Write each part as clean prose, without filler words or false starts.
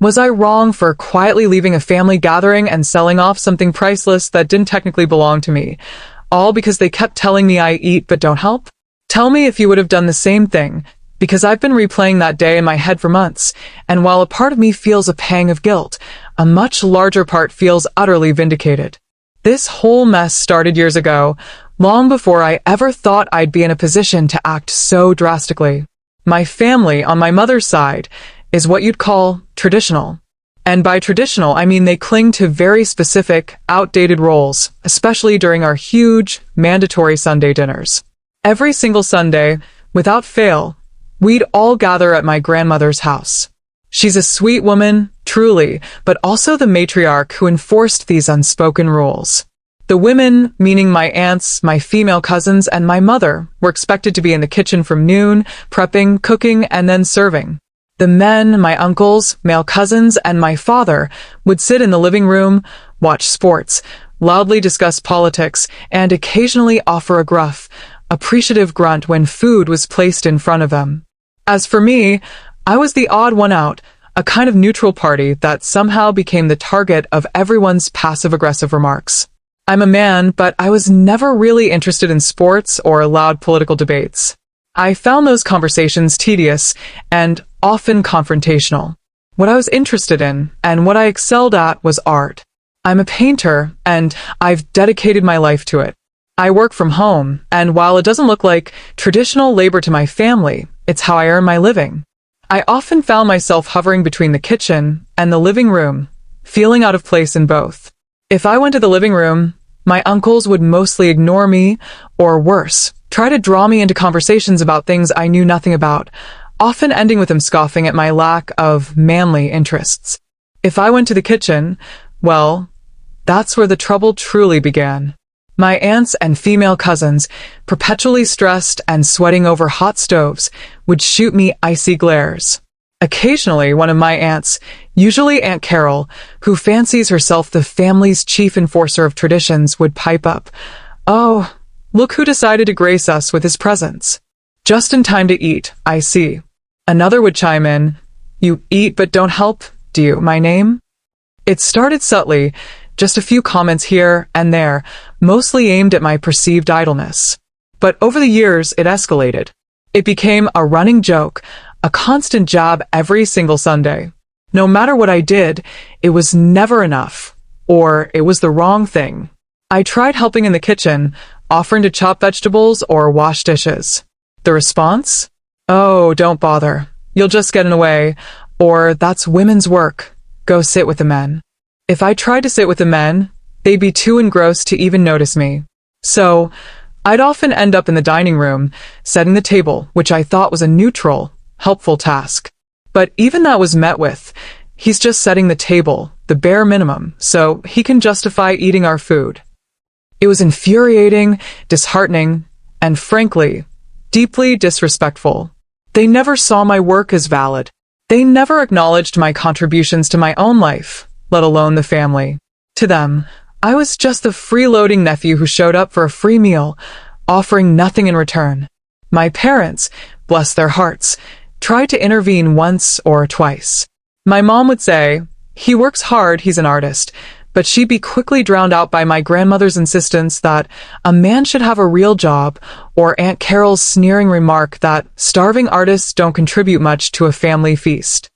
Was I wrong for quietly leaving a family gathering and selling off something priceless that didn't technically belong to me, all because they kept telling me I eat but don't help? Tell me if you would have done the same thing, because I've been replaying that day in my head for months, and while a part of me feels a pang of guilt, a much larger part feels utterly vindicated. This whole mess started years ago, long before I ever thought I'd be in a position to act so drastically. My family, on my mother's side, is what you'd call traditional. And by traditional, I mean they cling to very specific, outdated roles, especially during our huge, mandatory Sunday dinners. Every single Sunday, without fail, we'd all gather at my grandmother's house. She's a sweet woman, truly, but also the matriarch who enforced these unspoken rules. The women, meaning my aunts, my female cousins, and my mother, were expected to be in the kitchen from noon, prepping, cooking, and then serving. The men, my uncles, male cousins, and my father, would sit in the living room, watch sports, loudly discuss politics, and occasionally offer a gruff, appreciative grunt when food was placed in front of them. As for me, I was the odd one out, a kind of neutral party that somehow became the target of everyone's passive-aggressive remarks. I'm a man, but I was never really interested in sports or loud political debates. I found those conversations tedious and often confrontational. What I was interested in, and what I excelled at, was art. I'm a painter, and I've dedicated my life to it. I work from home, and while it doesn't look like traditional labor to my family, it's how I earn my living. I often found myself hovering between the kitchen and the living room, feeling out of place in both. If I went to the living room, my uncles would mostly ignore me, or worse, try to draw me into conversations about things I knew nothing about, often ending with them scoffing at my lack of manly interests. If I went to the kitchen, well, that's where the trouble truly began. My aunts and female cousins, perpetually stressed and sweating over hot stoves, would shoot me icy glares. Occasionally, one of my aunts, usually Aunt Carol, who fancies herself the family's chief enforcer of traditions, would pipe up, "Oh, look who decided to grace us with his presence. Just in time to eat, I see." Another would chime in, "You eat but don't help, do you, my name?" It started subtly, just a few comments here and there, mostly aimed at my perceived idleness. But over the years, it escalated. It became a running joke, a constant jab every single Sunday. No matter what I did, it was never enough, or it was the wrong thing. I tried helping in the kitchen, offering to chop vegetables or wash dishes. The response? "Oh, don't bother. You'll just get in the way," or "That's women's work. Go sit with the men." If I tried to sit with the men, they'd be too engrossed to even notice me. So, I'd often end up in the dining room, setting the table, which I thought was a neutral, helpful task. But even that was met with, "He's just setting the table, the bare minimum, so he can justify eating our food." It was infuriating, disheartening, and frankly, deeply disrespectful. They never saw my work as valid. They never acknowledged my contributions to my own life, let alone the family. To them, I was just the freeloading nephew who showed up for a free meal, offering nothing in return. My parents, bless their hearts, tried to intervene once or twice. My mom would say, "He works hard, he's an artist," but she'd be quickly drowned out by my grandmother's insistence that a man should have a real job, or Aunt Carol's sneering remark that starving artists don't contribute much to a family feast.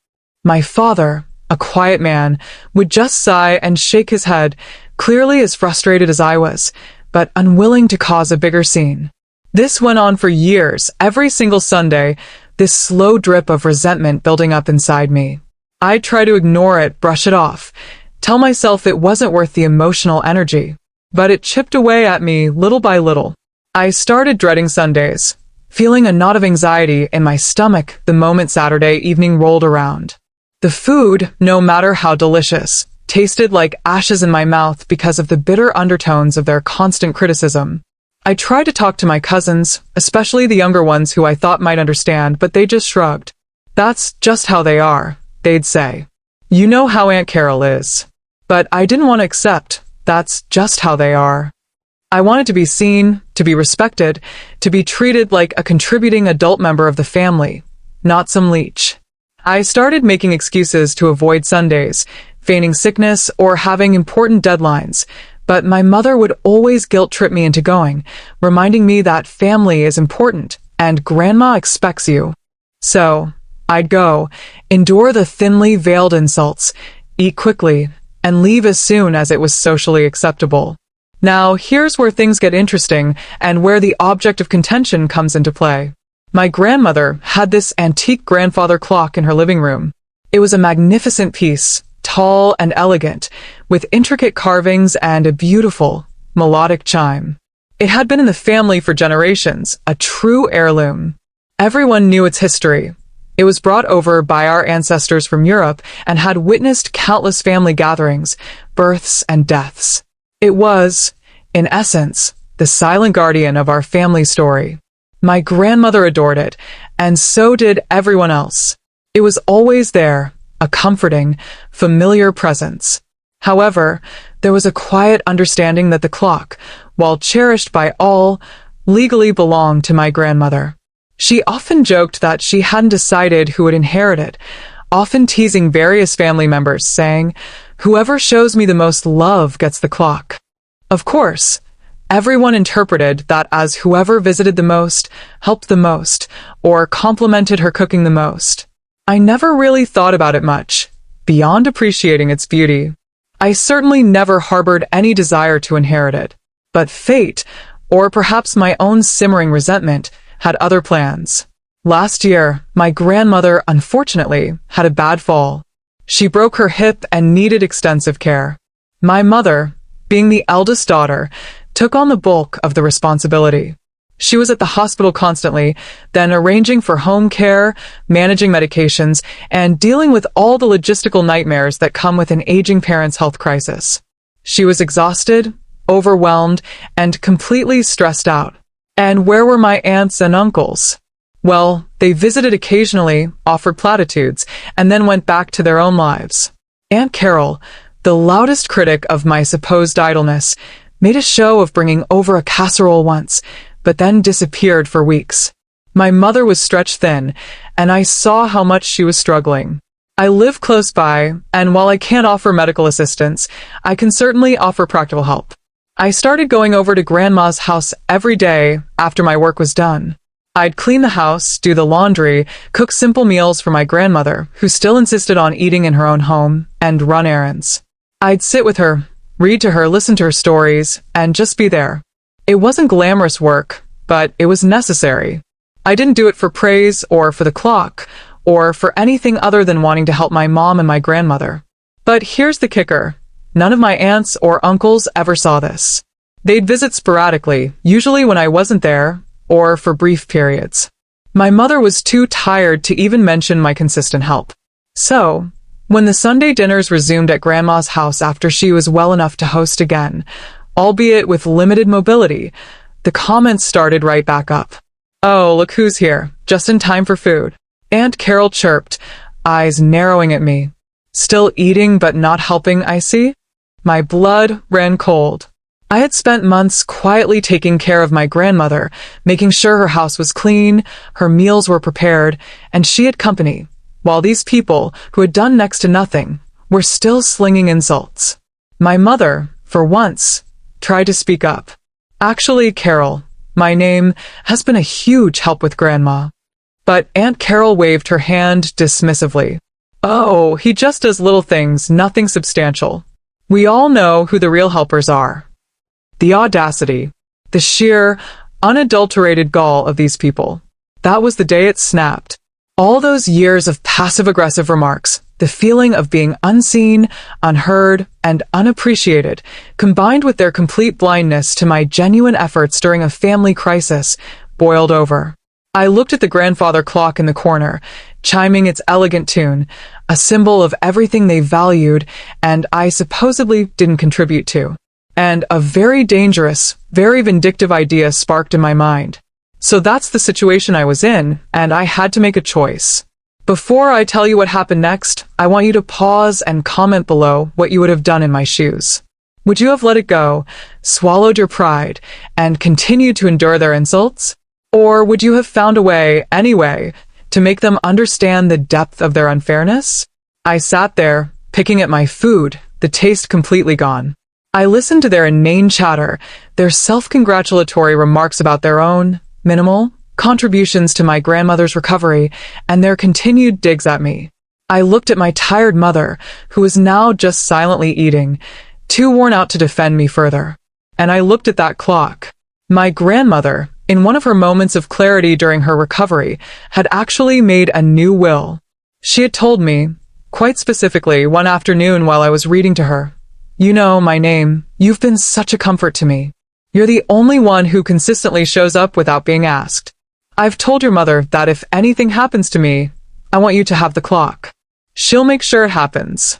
My father, a quiet man, would just sigh and shake his head, clearly as frustrated as I was, but unwilling to cause a bigger scene. This went on for years, every single Sunday, this slow drip of resentment building up inside me. I'd try to ignore it, brush it off, tell myself it wasn't worth the emotional energy. But it chipped away at me little by little. I started dreading Sundays, feeling a knot of anxiety in my stomach the moment Saturday evening rolled around. The food, no matter how delicious, tasted like ashes in my mouth because of the bitter undertones of their constant criticism. I tried to talk to my cousins, especially the younger ones who I thought might understand, but they just shrugged. "That's just how they are," they'd say. "You know how Aunt Carol is." But I didn't want to accept that's just how they are. I wanted to be seen, to be respected, to be treated like a contributing adult member of the family, not some leech. I started making excuses to avoid Sundays, feigning sickness or having important deadlines, but my mother would always guilt-trip me into going, reminding me that family is important and grandma expects you. So, I'd go, endure the thinly veiled insults, eat quickly, and leave as soon as it was socially acceptable. Now, here's where things get interesting and where the object of contention comes into play. My grandmother had this antique grandfather clock in her living room. It was a magnificent piece, tall and elegant, with intricate carvings and a beautiful, melodic chime. It had been in the family for generations, a true heirloom. Everyone knew its history. It was brought over by our ancestors from Europe and had witnessed countless family gatherings, births, and deaths. It was, in essence, the silent guardian of our family story. My grandmother adored it, and so did everyone else. It was always there, a comforting, familiar presence. However, there was a quiet understanding that the clock, while cherished by all, legally belonged to my grandmother. She often joked that she hadn't decided who would inherit it, often teasing various family members, saying, "Whoever shows me the most love gets the clock." Of course, everyone interpreted that as whoever visited the most, helped the most, or complimented her cooking the most. I never really thought about it much, beyond appreciating its beauty. I certainly never harbored any desire to inherit it. But fate, or perhaps my own simmering resentment, had other plans. Last year, my grandmother, unfortunately, had a bad fall. She broke her hip and needed extensive care. My mother, being the eldest daughter, took on the bulk of the responsibility. She was at the hospital constantly, then arranging for home care, managing medications, and dealing with all the logistical nightmares that come with an aging parent's health crisis. She was exhausted, overwhelmed, and completely stressed out. And where were my aunts and uncles? Well, they visited occasionally, offered platitudes, and then went back to their own lives. Aunt Carol, the loudest critic of my supposed idleness, made a show of bringing over a casserole once, but then disappeared for weeks. My mother was stretched thin, and I saw how much she was struggling. I live close by, and while I can't offer medical assistance, I can certainly offer practical help. I started going over to Grandma's house every day after my work was done. I'd clean the house, do the laundry, cook simple meals for my grandmother, who still insisted on eating in her own home, and run errands. I'd sit with her, read to her, listen to her stories, and just be there. It wasn't glamorous work, but it was necessary. I didn't do it for praise or for the clock, or for anything other than wanting to help my mom and my grandmother. But here's the kicker. None of my aunts or uncles ever saw this. They'd visit sporadically, usually when I wasn't there, or for brief periods. My mother was too tired to even mention my consistent help. So, when the Sunday dinners resumed at Grandma's house after she was well enough to host again, albeit with limited mobility, the comments started right back up. "Oh, look who's here, just in time for food," Aunt Carol chirped, eyes narrowing at me. "Still eating but not helping, I see?" My blood ran cold. I had spent months quietly taking care of my grandmother, making sure her house was clean, her meals were prepared, and she had company, while these people, who had done next to nothing, were still slinging insults. My mother, for once, tried to speak up. "Actually, Carol, my name has been a huge help with Grandma." But Aunt Carol waved her hand dismissively. "Oh, he just does little things, nothing substantial. We all know who the real helpers are." The audacity, the sheer, unadulterated gall of these people. That was the day it snapped. All those years of passive-aggressive remarks, the feeling of being unseen, unheard, and unappreciated, combined with their complete blindness to my genuine efforts during a family crisis, boiled over. I looked at the grandfather clock in the corner, chiming its elegant tune, a symbol of everything they valued and I supposedly didn't contribute to. And a very dangerous, very vindictive idea sparked in my mind. So that's the situation I was in, and I had to make a choice. Before I tell you what happened next, I want you to pause and comment below what you would have done in my shoes. Would you have let it go, swallowed your pride, and continued to endure their insults? Or would you have found a way, anyway, To make them understand the depth of their unfairness? I sat there, picking at my food, the taste completely gone. I listened to their inane chatter, their self-congratulatory remarks about their own, minimal, contributions to my grandmother's recovery, and their continued digs at me. I looked at my tired mother, who was now just silently eating, too worn out to defend me further. And I looked at that clock. My grandmother, in one of her moments of clarity during her recovery, had actually made a new will. She had told me, quite specifically, one afternoon while I was reading to her, "You know my name. You've been such a comfort to me. You're the only one who consistently shows up without being asked. I've told your mother that if anything happens to me, I want you to have the clock. She'll make sure it happens."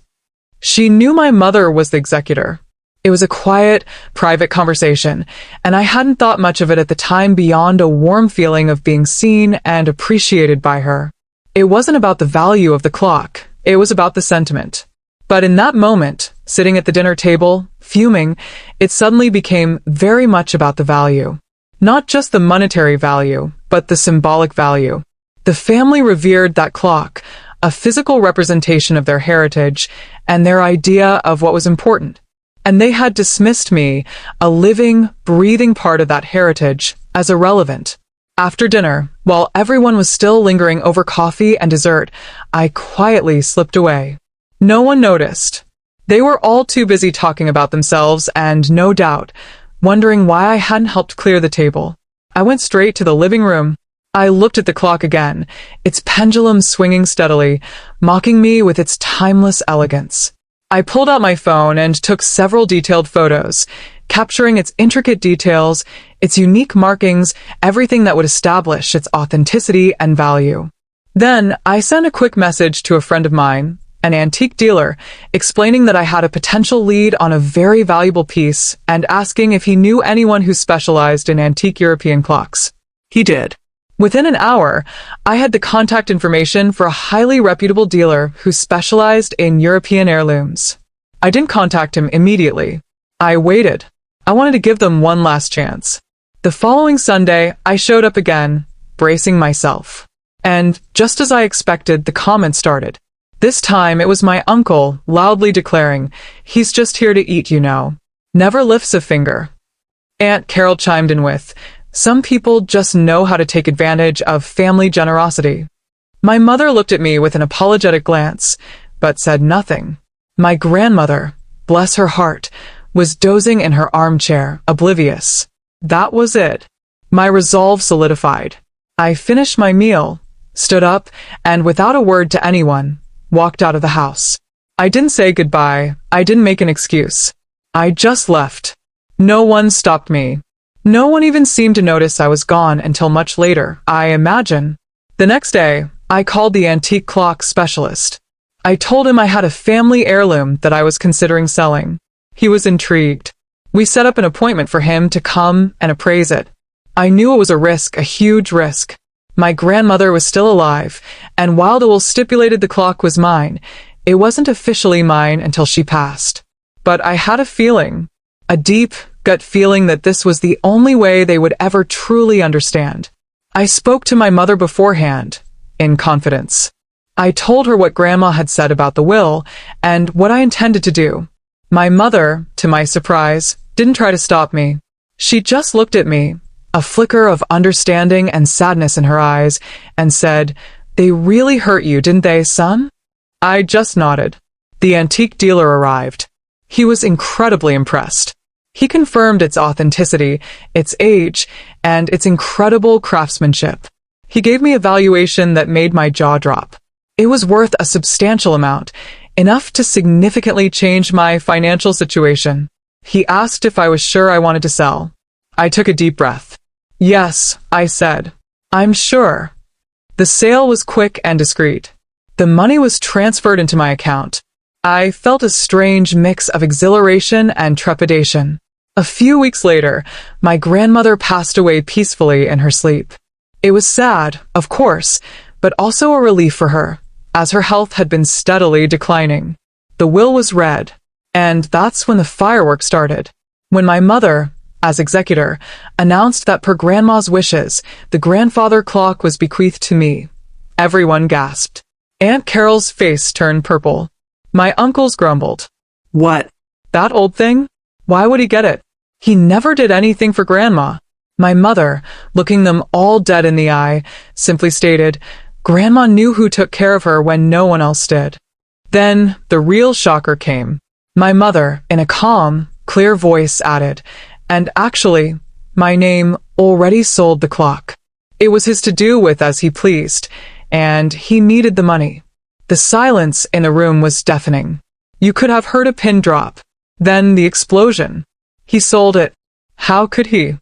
She knew my mother was the executor. It was a quiet, private conversation, and I hadn't thought much of it at the time beyond a warm feeling of being seen and appreciated by her. It wasn't about the value of the clock, it was about the sentiment. But in that moment, sitting at the dinner table, fuming, it suddenly became very much about the value. Not just the monetary value, but the symbolic value. The family revered that clock, a physical representation of their heritage and their idea of what was important. And they had dismissed me, a living, breathing part of that heritage, as irrelevant. After dinner, while everyone was still lingering over coffee and dessert, I quietly slipped away. No one noticed. They were all too busy talking about themselves and, no doubt, wondering why I hadn't helped clear the table. I went straight to the living room. I looked at the clock again, its pendulum swinging steadily, mocking me with its timeless elegance. I pulled out my phone and took several detailed photos, capturing its intricate details, its unique markings, everything that would establish its authenticity and value. Then, I sent a quick message to a friend of mine, an antique dealer, explaining that I had a potential lead on a very valuable piece and asking if he knew anyone who specialized in antique European clocks. He did. Within an hour, I had the contact information for a highly reputable dealer who specialized in European heirlooms. I didn't contact him immediately. I waited. I wanted to give them one last chance. The following Sunday, I showed up again, bracing myself. And just as I expected, the comments started. This time, it was my uncle, loudly declaring, "He's just here to eat, you know. Never lifts a finger." Aunt Carol chimed in with, "Some people just know how to take advantage of family generosity." My mother looked at me with an apologetic glance, but said nothing. My grandmother, bless her heart, was dozing in her armchair, oblivious. That was it. My resolve solidified. I finished my meal, stood up, and without a word to anyone, walked out of the house. I didn't say goodbye. I didn't make an excuse. I just left. No one stopped me. No one even seemed to notice I was gone until much later, I imagine. The next day, I called the antique clock specialist. I told him I had a family heirloom that I was considering selling. He was intrigued. We set up an appointment for him to come and appraise it. I knew it was a risk, a huge risk. My grandmother was still alive, and while the will stipulated the clock was mine, it wasn't officially mine until she passed. But I had a feeling, a deep gut feeling that this was the only way they would ever truly understand. I spoke to my mother beforehand, in confidence. I told her what Grandma had said about the will, and what I intended to do. My mother, to my surprise, didn't try to stop me. She just looked at me, a flicker of understanding and sadness in her eyes, and said, "They really hurt you, didn't they, son?" I just nodded. The antique dealer arrived. He was incredibly impressed. He confirmed its authenticity, its age, and its incredible craftsmanship. He gave me a valuation that made my jaw drop. It was worth a substantial amount, enough to significantly change my financial situation. He asked if I was sure I wanted to sell. I took a deep breath. "Yes," I said. "I'm sure." The sale was quick and discreet. The money was transferred into my account. I felt a strange mix of exhilaration and trepidation. A few weeks later, my grandmother passed away peacefully in her sleep. It was sad, of course, but also a relief for her, as her health had been steadily declining. The will was read, and that's when the fireworks started. When my mother, as executor, announced that per Grandma's wishes, the grandfather clock was bequeathed to me. Everyone gasped. Aunt Carol's face turned purple. My uncles grumbled. What? That old thing? Why would he get it? He never did anything for Grandma. My mother, looking them all dead in the eye, simply stated, Grandma knew who took care of her when no one else did. Then the real shocker came. My mother, in a calm, clear voice, added, and actually, my name already sold the clock. It was his to do with as he pleased, and he needed the money. The silence in the room was deafening. You could have heard a pin drop. Then the explosion. He sold it. How could he?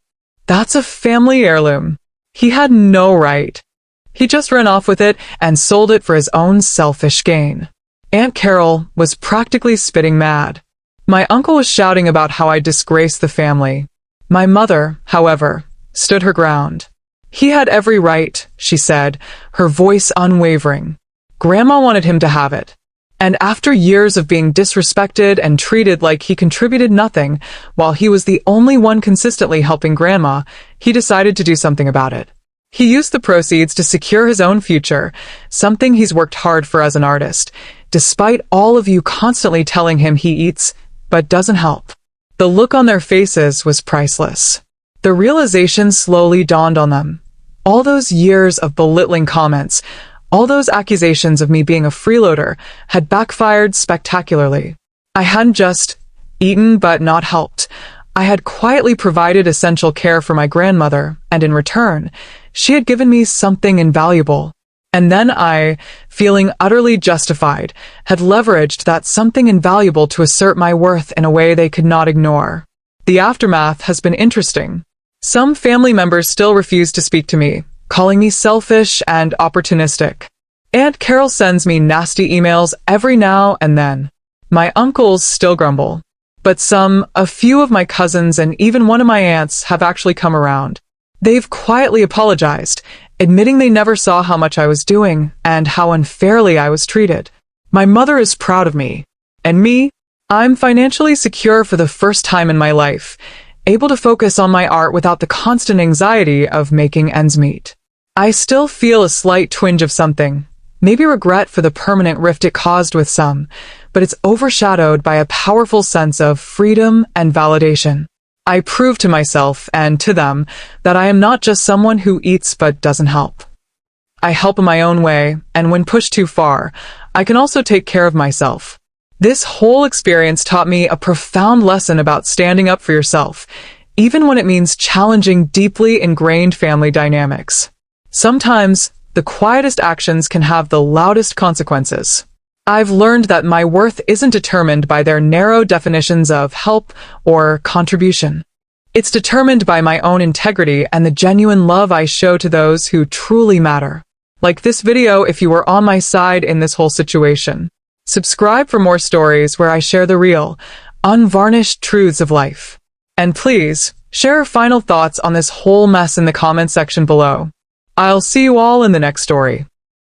That's a family heirloom. He had no right. He just ran off with it and sold it for his own selfish gain. Aunt Carol was practically spitting mad. My uncle was shouting about how I disgraced the family. My mother, however, stood her ground. He had every right, she said, her voice unwavering. Grandma wanted him to have it. And after years of being disrespected and treated like he contributed nothing, while he was the only one consistently helping Grandma, he decided to do something about it. He used the proceeds to secure his own future, something he's worked hard for as an artist, despite all of you constantly telling him he eats, but doesn't help. The look on their faces was priceless. The realization slowly dawned on them. All those years of belittling comments, all those accusations of me being a freeloader had backfired spectacularly. I hadn't just eaten but not helped. I had quietly provided essential care for my grandmother, and in return, she had given me something invaluable. And then I, feeling utterly justified, had leveraged that something invaluable to assert my worth in a way they could not ignore. The aftermath has been interesting. Some family members still refuse to speak to me, calling me selfish and opportunistic. Aunt Carol sends me nasty emails every now and then. My uncles still grumble. But a few of my cousins and even one of my aunts have actually come around. They've quietly apologized, admitting they never saw how much I was doing and how unfairly I was treated. My mother is proud of me. And me? I'm financially secure for the first time in my life, able to focus on my art without the constant anxiety of making ends meet. I still feel a slight twinge of something, maybe regret for the permanent rift it caused with some, but it's overshadowed by a powerful sense of freedom and validation. I prove to myself and to them that I am not just someone who eats but doesn't help. I help in my own way, and when pushed too far, I can also take care of myself. This whole experience taught me a profound lesson about standing up for yourself, even when it means challenging deeply ingrained family dynamics. Sometimes, the quietest actions can have the loudest consequences. I've learned that my worth isn't determined by their narrow definitions of help or contribution. It's determined by my own integrity and the genuine love I show to those who truly matter. Like this video if you were on my side in this whole situation. Subscribe for more stories where I share the real, unvarnished truths of life. And please, share your final thoughts on this whole mess in the comment section below. I'll see you all in the next story.